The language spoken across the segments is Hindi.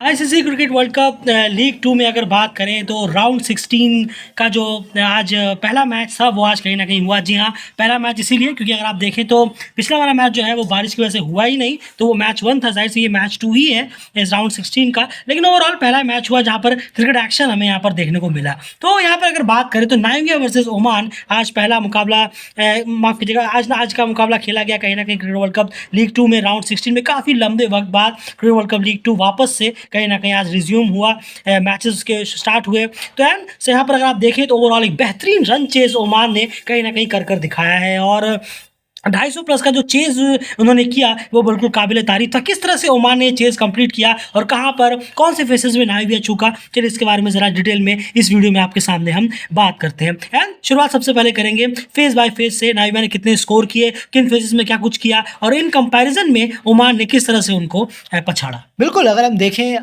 ICC cricket world cup league 2 में अगर बात करें तो राउंड 16 का जो आज पहला मैच था वो आज कहीं ना कहीं हुआ। जी हाँ, पहला मैच इसीलिए क्योंकि अगर आप देखें तो पिछला वाला मैच जो है वो बारिश की वजह से हुआ ही नहीं, तो वो मैच 1 था। जाहिर से ये मैच 2 ही है इस राउंड 16 का, लेकिन ओवरऑल पहला मैच हुआ जहाँ पर क्रिकेट एक्शन हमें यहाँ पर देखने को मिला। तो यहाँ पर अगर बात करें तो नाइजीरिया वर्सेज ओमान आज पहला मुकाबला, माफ़ कीजिएगा, आज का मुकाबला खेला गया कहीं ना कहीं क्रिकेट वर्ल्ड कप लीग 2 में राउंड 16 में। काफ़ी लंबे वक्त बाद क्रिकेट वर्ल्ड कप लीग 2 वापस से कहीं ना कहीं आज रिज्यूम हुआ, मैचेस के स्टार्ट हुए। तो एंड से यहाँ पर अगर आप देखें तो ओवरऑल एक बेहतरीन रन चेज ओमान ने कहीं ना कहीं कर दिखाया है और 250 प्लस का जो चेज उन्होंने किया वो बिल्कुल काबिल तारीफ था। किस तरह से ओमान ने चेज कंप्लीट किया और कहाँ पर कौन से फेसेस में नाइजीरिया चूका, चलिए इसके बारे में ज़रा डिटेल में इस वीडियो में आपके सामने हम बात करते हैं। एंड शुरुआत सबसे पहले करेंगे फेस बाय फेस से, नाइजीरिया ने कितने स्कोर किए, किन फेसेस में क्या कुछ किया और इन कंपैरिजन में ओमान ने किस तरह से उनको पछाड़ा। बिल्कुल, अगर हम देखें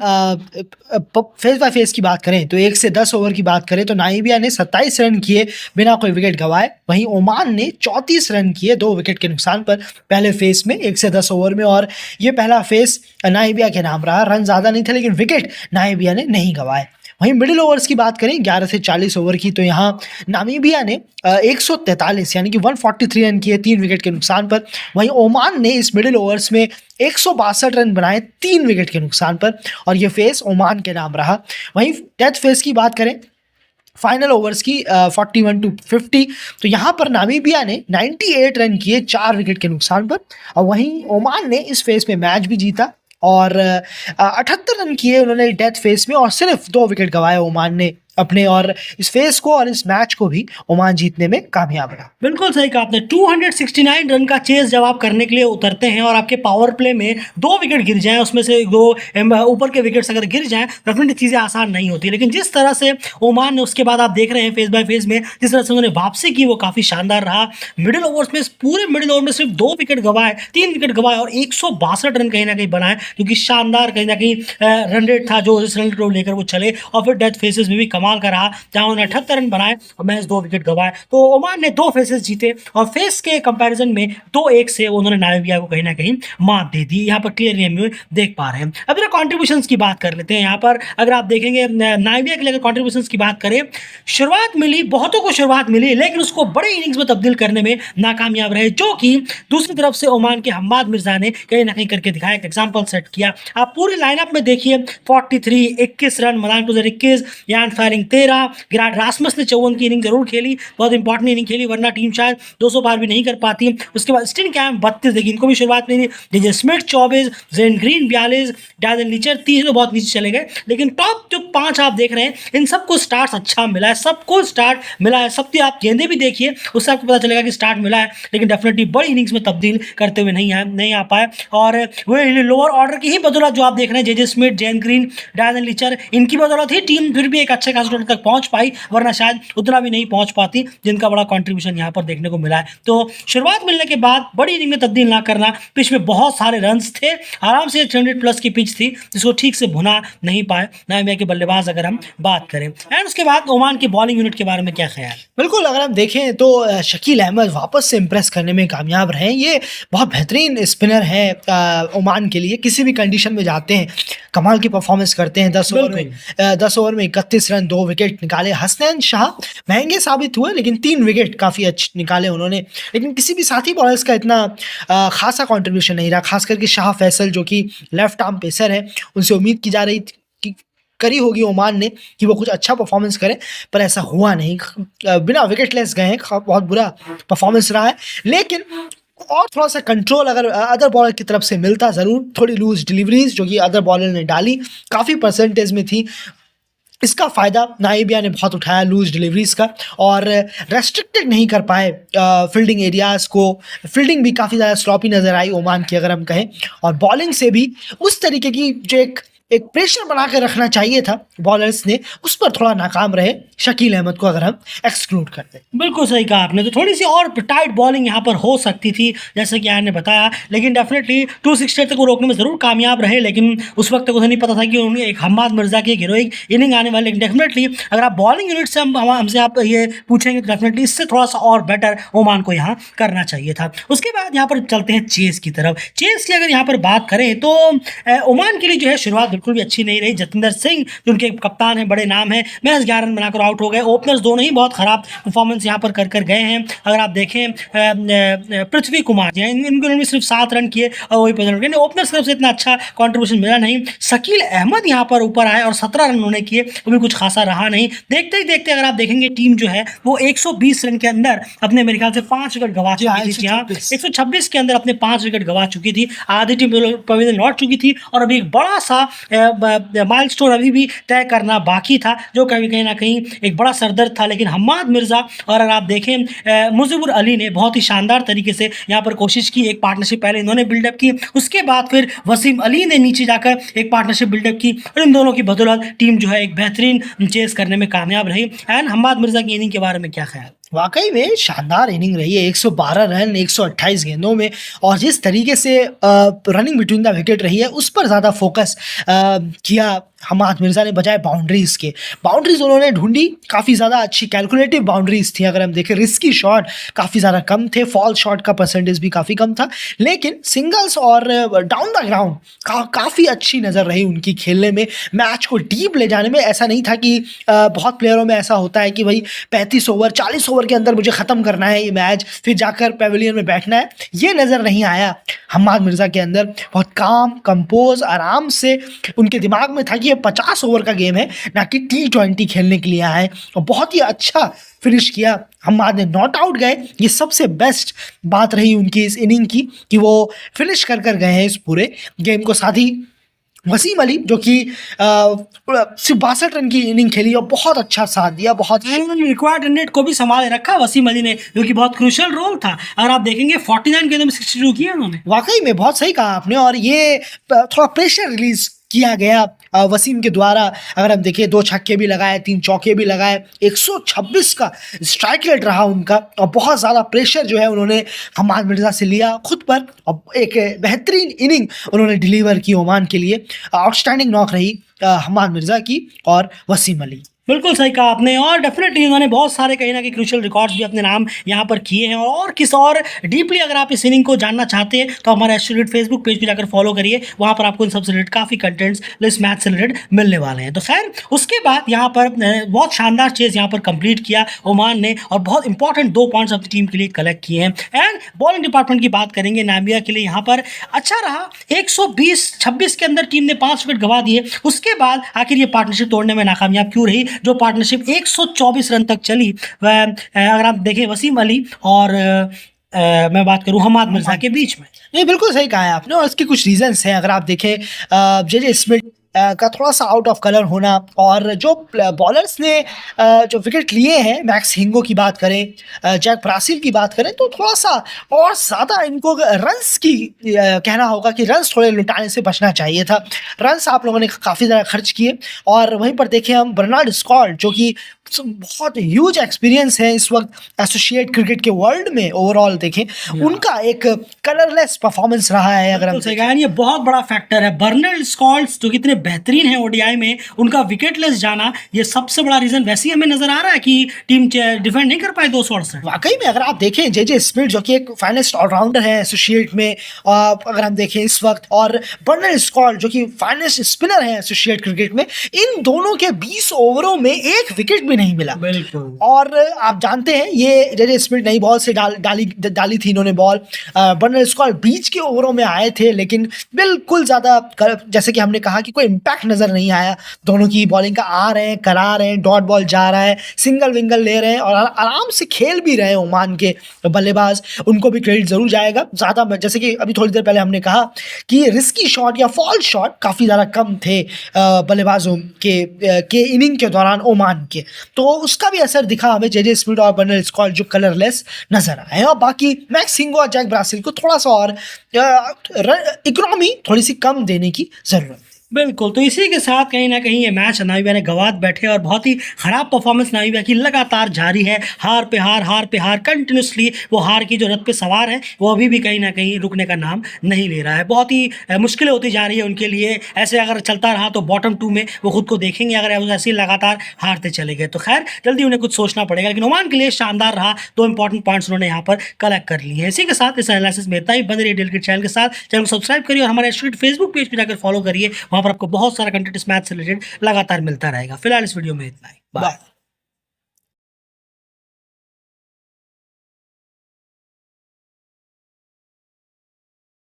फेस बाय फेस की बात करें तो 1 से 10 ओवर की बात करें तो नाइजीरिया ने 27 रन किए बिना कोई विकेट गंवाए। वहीं ओमान ने 34 रन किए 2 विकेट के नुकसान पर पहले फेस में 1 से 10 ओवर में, और ये पहला फेस नाइजीरिया के नाम रहा। रन ज़्यादा नहीं थे लेकिन विकेट नाइजीरिया ने नहीं गंवाए। वहीं मिडिल ओवर्स की बात करें 11 से 40 ओवर की तो यहाँ नामीबिया ने 143 यानी कि 143 रन किए 3 विकेट के नुकसान पर। वहीं ओमान ने इस मिडिल ओवर्स में 162 रन बनाए 3 विकेट के नुकसान पर, और ये फेस ओमान के नाम रहा। वहीं डेथ फेस की बात करें फाइनल ओवर्स की 41 to 50 तो यहाँ पर नामीबिया ने 98 रन किए 4 विकेट के नुकसान पर, और वहीं ओमान ने इस फेस में मैच भी जीता और 78 रन किए उन्होंने डेथ फेस में और सिर्फ 2 विकेट गंवाए ओमान ने अपने, और इस फेस को और इस मैच को भी ओमान जीतने में कामयाब रहा। बिल्कुल सही कहा आपने। 269 रन का चेस जब आप करने के लिए उतरते हैं और आपके पावर प्ले में 2 विकेट गिर जाएं, उसमें से 2 ऊपर के विकेट्स अगर गिर जाएं, डेफिनेटली चीज़ें आसान नहीं होती। लेकिन जिस तरह से ओमान ने उसके बाद आप देख रहे हैं फेस बाय फेस में जिस तरह से उन्होंने वापसी की वो काफ़ी शानदार रहा। मिडिल ओवर्स में, पूरे मिडिल ओवर में सिर्फ 2 विकेट गंवाए, 3 विकेट गंवाए और 162 रन कहीं ना कहीं बनाए, क्योंकि शानदार कहीं ना कहीं रन रेट था जो इस रन रेट को लेकर वो चले। और फिर डेथ फेसेस में भी कमाल का रहा जहां उन्होंने 78 रन बनाए और महज 2 विकेट गंवाए। तो ओमान ने 2 फेसेस जीते और फेस के कंपैरिजन में 2-1 से उन्होंने नाइजीरिया को कहीं ना कहीं मात दे दी। यहाँ पर क्लियरली हम देख पा रहे हैं। अब जरा कॉन्ट्रीब्यूशंस की बात कर लेते हैं। यहाँ पर अगर आप देखेंगे नाइजीरिया के लिए कॉन्ट्रीब्यूशंस की बात करें, शुरुआत मिली, बहुतों को शुरुआत मिली, लेकिन उसको बड़े इनिंग्स में तब्दील करने में नाकामयाब रहे, जो कि दूसरी तरफ से ओमान के हम्माद मिर्जा ने कहीं ना कहीं करके दिखाया, एक एग्जाम्पल सेट किया। आप पूरी लाइनअप में देखिए 43, 21 रन, मदान टूजर 21, यान फायरिंग 13, गिराट रासमस ने 54 की इनिंग जरूर खेली, बहुत इंपॉर्टेंट इनिंग खेली, वरना टीम शायद 200 पार भी नहीं कर पाती। उसके बाद स्टिन कैम्प 32, देखिए इनको भी शुरुआत नहीं दी। जेजे स्मिथ 24, जेन ग्रीन 42, डैलन लीचर 30, तो बहुत नीचे चले गए। लेकिन टॉप जो 5 आप देख रहे हैं इन सबको स्टार्ट अच्छा मिला है, सबको स्टार्ट मिला है। सबकी आप गेंदे भी देखिए उससे आपको पता चलेगा कि स्टार्ट मिला है, लेकिन डेफिनेटली बड़ी इनिंग्स में तब्दील करते हुए नहीं आ पाए। और वो लोअर ऑर्डर की ही बदौलत जो आप देख रहे हैं, जेजे स्मिथ, जेन ग्रीन, डैलन लीचर, इनकी बदौलत ही टीम फिर भी एक अच्छे खास टोटल तक पहुंच पाई, वरना शायद उतना भी नहीं पहुंच पाती, जिनका बड़ा कंट्रीब्यूशन यहां पर देखने को मिला है। तो शुरुआत मिलने के बाद बड़ी इनिंग में तब्दील ना करना, पिच में बहुत सारे रन्स थे, आराम से 100 प्लस की पिच थी जिसको ठीक से भुना नहीं पाए नाइजीरिया के बल्लेबाज, अगर हम बात करें। एंड उसके बाद ओमान की बॉलिंग यूनिट के बारे में क्या ख्याल? बिल्कुल, अगर हम देखें तो शकील अहमद वापस से इंप्रेस करने में कामयाब रहे। ये बहुत बेहतरीन स्पिनर है ओमान के लिए, किसी भी कंडीशन में जाते हैं कमाल की परफॉर्मेंस करते हैं। 10 ओवर में 31 रन 2 विकेट निकाले। हसनैन शाह महंगे साबित हुए लेकिन 3 विकेट काफ़ी अच्छे निकाले उन्होंने, लेकिन किसी भी साथी बॉलर्स का इतना खासा कंट्रीब्यूशन नहीं रहा, खास करके शाह फैसल जो कि लेफ्ट आर्म पेसर है, उनसे उम्मीद की जा रही कि करी होगी ओमान ने कि वो कुछ अच्छा परफॉर्मेंस करें, पर ऐसा हुआ नहीं। बिना विकेटलेस गए हैं, बहुत बुरा परफॉर्मेंस रहा है। लेकिन और थोड़ा सा कंट्रोल अगर अदर बॉलर की तरफ से मिलता ज़रूर, थोड़ी लूज डिलीवरीज जो कि अदर बॉलर ने डाली काफ़ी परसेंटेज में थी, इसका फ़ायदा नाइजीरिया ने बहुत उठाया लूज डिलीवरीज का, और रेस्ट्रिक्टेड नहीं कर पाए फील्डिंग एरियाज़ को। फील्डिंग भी काफ़ी ज़्यादा स्लॉपी नज़र आई ओमान की अगर हम कहें, और बॉलिंग से भी उस तरीके की जो एक प्रेशर बना के रखना चाहिए था बॉलर्स ने, उस पर थोड़ा नाकाम रहे शकील अहमद को अगर हम एक्सक्लूड करते हैं। बिल्कुल सही कहा आपने। तो थोड़ी सी और टाइट बॉलिंग यहाँ पर हो सकती थी जैसे कि आयन ने बताया, लेकिन डेफिनेटली 260 तक वो रोकने में ज़रूर कामयाब रहे। लेकिन उस वक्त तक उन्हें नहीं पता था कि उन्हें एक हम्माद मिर्जा की हीरोइक इनिंग आने वाली। लेकिन डेफिनेटली अगर आप बॉलिंग यूनिट से हमसे आप ये पूछेंगे तो डेफिनेटली इससे थोड़ा सा और बेटर ओमान को यहाँ करना चाहिए था। उसके बाद यहाँ पर चलते हैं चेस की तरफ। चेस की अगर यहाँ पर बात करें तो ओमान के लिए जो है शुरुआत बिल्कुल भी अच्छी नहीं रही। जतिंदर सिंह जो उनके कप्तान हैं, बड़े नाम हैं, महज 11 रन बनाकर आउट हो गए। ओपनर्स दोनों ही बहुत खराब परफॉर्मेंस यहाँ पर कर गए हैं। अगर आप देखें पृथ्वी कुमार जी, इन्होंने सिर्फ 7 रन किए और वही 15 रन, ओपनर्स तरफ से इतना अच्छा कॉन्ट्रीब्यूशन मिला नहीं। शकील अहमद यहाँ पर ऊपर आए और 17 रन उन्होंने किए, वो भी कुछ खासा रहा नहीं। देखते ही देखते अगर आप देखेंगे टीम जो है वो 120 रन के अंदर अपने मेरे ख्याल से 5 विकेट गवा चुकी थी। 126 के अंदर अपने 5 विकेट गवा चुकी थी। आधी टीम पवेलियन लौट चुकी थी और अभी एक बड़ा सा माइलस्टोन अभी भी तय करना बाकी था, जो कहीं ना कहीं एक बड़ा सरदर्द था। लेकिन हम्माद मिर्जा और अगर आप देखें मुजीबुर अली ने बहुत ही शानदार तरीके से यहाँ पर कोशिश की। एक पार्टनरशिप पहले इन्होंने बिल्डअप की, उसके बाद फिर वसीम अली ने नीचे जाकर एक पार्टनरशिप बिल्डअप की और इन दोनों की बदौलत टीम जो है एक बेहतरीन चेस करने में कामयाब रही। एंड हम्माद मिर्जा की इनिंग के बारे में क्या ख्याल? वाकई में शानदार इनिंग रही है। 112 रन 128 गेंदों में, और जिस तरीके से रनिंग बिटवीन द विकेट रही है उस पर ज़्यादा फोकस किया हम्माद मिर्ज़ा ने बजाय बाउंड्रीज़ के। बाउंड्रीज़ उन्होंने ढूंढी, काफ़ी ज़्यादा अच्छी कैलकुलेटिव बाउंड्रीज़ थी। अगर हम देखें रिस्की शॉट काफ़ी ज़्यादा कम थे, फॉल शॉट का परसेंटेज भी काफ़ी कम था, लेकिन सिंगल्स और डाउन द ग्राउंड काफ़ी अच्छी नज़र रही उनकी खेलने में, मैच को डीप ले जाने में। ऐसा नहीं था कि बहुत प्लेयरों में ऐसा होता है कि भाई 35 ओवर 40 ओवर के अंदर मुझे ख़त्म करना है ये मैच, फिर जाकर पेविलियन में बैठना है, ये नज़र नहीं आया हम्माद मिर्ज़ा के अंदर। बहुत काम, कंपोज, आराम से उनके दिमाग में था कि ये 50 ओवर का गेम है, ना कि T20 खेलने के लिए आए, और बहुत ही अच्छा फिनिश किया हम्माद ने। नॉट आउट गए, ये सबसे बेस्ट बात रही उनकी इस इनिंग की कि वो फिनिश कर गए हैं इस पूरे गेम को। साथ ही वसीम अली जो कि सिर्फ 62 रन की इनिंग खेली और बहुत अच्छा साथ दिया, बहुत रिक्वायर्ड रन रेट को भी संभाले रखा वसीम अली ने, जो कि बहुत क्रूशियल रोल था। अगर आप देखेंगे 49 गेंदों में 62 किया उन्होंने। वाकई में बहुत सही कहा आपने, और ये थोड़ा प्रेशर रिलीज किया गया वसीम के द्वारा। अगर हम देखें 2 छक्के भी लगाए, 3 चौके भी लगाए, 126 का स्ट्राइक रेट रहा उनका, और बहुत ज़्यादा प्रेशर जो है उन्होंने हम्माद मिर्ज़ा से लिया खुद पर, और एक बेहतरीन इनिंग उन्होंने डिलीवर की ओमान के लिए। आउटस्टैंडिंग नॉक रही हम्माद मिर्ज़ा की और वसीम अली। बिल्कुल सही कहा आपने, और डेफिनेटली इन्होंने बहुत सारे कहीं ना कहीं क्रूशियल रिकॉर्ड्स भी अपने नाम यहाँ पर किए हैं। और किस और डीपली अगर आप इस इनिंग को जानना चाहते हैं तो हमारे एस्ट्रोलिट फेसबुक पेज पे जाकर फॉलो करिए, वहाँ पर आपको इन सबसे रिलेटेड काफ़ी कंटेंट्स इस मैच से रिलेटेड मिलने वाले हैं। तो खैर उसके बाद यहाँ पर बहुत शानदार चेज यहाँ पर कंप्लीट किया ओमान ने, और बहुत इंपॉर्टेंट 2 पॉइंट्स अपनी टीम के लिए कलेक्ट किए हैं। एंड बॉलिंग डिपार्टमेंट की बात करेंगे, नामिबिया के लिए यहाँ पर अच्छा रहा। 120-26 के अंदर टीम ने 5 विकेट गंवा दिए, उसके बाद आखिर ये पार्टनरशिप तोड़ने में नाकामयाब क्यों रही, जो पार्टनरशिप 124 रन तक चली। अगर आप देखें वसीम अली और मैं बात करूं हम्माद मिर्ज़ा के बीच में। नहीं, बिल्कुल सही कहा है आपने, और इसके कुछ रीजंस हैं। अगर आप देखें जे स्मिथ का थोड़ा सा आउट ऑफ कलर होना, और जो बॉलर्स ने जो विकेट लिए हैं, मैक्स हिंगो की बात करें, जैक ब्रासील की बात करें, तो थोड़ा सा और ज़्यादा इनको रन्स की कहना होगा कि रन्स थोड़े लुटाने से बचना चाहिए था। रन्स आप लोगों ने काफ़ी ज़्यादा खर्च किए। और वहीं पर देखें हम बर्नार्ड स्कॉट, जो कि बहुत ह्यूज एक्सपीरियंस है इस वक्त एसोसिएट क्रिकेट के वर्ल्ड में, ओवरऑल देखें उनका एक कलरलेस परफॉर्मेंस रहा है। अगर हम ये बहुत बड़ा फैक्टर है। बर्नार्ड स्कॉट जो कितने बेहतरीन है ओडीआई में, उनका विकेटलेस जाना ये सबसे बड़ा रीजन वैसे ही हमें नजर आ रहा है कि टीम डिफेंड नहीं कर पाई 200 से। वाकई में अगर आप देखें जे स्मिथ जो कि एक फाइनेस्ट ऑलराउंडर है एसोसिएट में, अगर हम देखें इस वक्त, और बर्नार्ड स्कॉट जो कि फाइनेस्ट स्पिनर है एसोसिएट क्रिकेट में, इन दोनों के 20 ओवरों में 1 विकेट भी नहीं मिला। और आप जानते हैं ये जे स्मिथ नई बॉल से डाली थी इन्होंने बॉल। बर्नार्ड स्कॉट बीच के ओवरों में आए थे, लेकिन बिल्कुल ज़्यादा जैसे कि हमने कहा कि कोई इम्पैक्ट नज़र नहीं आया। दोनों की बॉलिंग का आ रहे हैं, करा रहे हैं, डॉट बॉल जा रहा है, सिंगल विंगल ले रहे हैं, और आराम से खेल भी रहे हैं ओमान के बल्लेबाज। उनको भी क्रेडिट ज़रूर जाएगा। ज़्यादा जैसे कि अभी थोड़ी देर पहले हमने कहा कि रिस्की शॉट या फॉल शॉट काफ़ी ज़्यादा कम थे बल्लेबाजों के इनिंग के दौरान ओमान के, तो उसका भी असर दिखा हमें जे स्मिथ और बर्नार्ड स्कॉट जो कलरलेस नजर आए। और बाकी मैक्स हिंगो और जैक ब्रासील को थोड़ा सा और इकोनॉमी थोड़ी सी कम देने की जरूरत है। बिल्कुल, तो इसी के साथ कहीं ना कहीं ये मैच नामीबिया ने गंवा बैठे, और बहुत ही खराब परफॉर्मेंस नामीबिया की लगातार जारी है। हार पे हार कंटिन्यूसली वो हार की जो रथ पे सवार है वो अभी भी कहीं ना कहीं रुकने का नाम नहीं ले रहा है। बहुत ही मुश्किलें होती जा रही है उनके लिए। ऐसे अगर चलता रहा तो बॉटम 2 में वो खुद को देखेंगे, अगर ऐसे लगातार हारते चले गए तो। खैर जल्दी उन्हें कुछ सोचना पड़ेगा, लेकिन ओमान के लिए शानदार रहा। 2 इंपॉर्टेंट पॉइंट्स उन्होंने यहाँ पर कलेक्ट कर लिए हैं। इसी के साथ इस एनालिसिस में इतना ही। बने रहिए डेल क्रिकेट चैनल के साथ। चैनल को सब्सक्राइब करिए और हमारे एस्ट्रोलिट फेसबुक पेज पर जाकर फॉलो करिए। वहाँ पर आपको बहुत सारा कंटेंट इस मैथ से रिलेटेड लगातार मिलता रहेगा। फिलहाल इस वीडियो में इतना ही, बाय।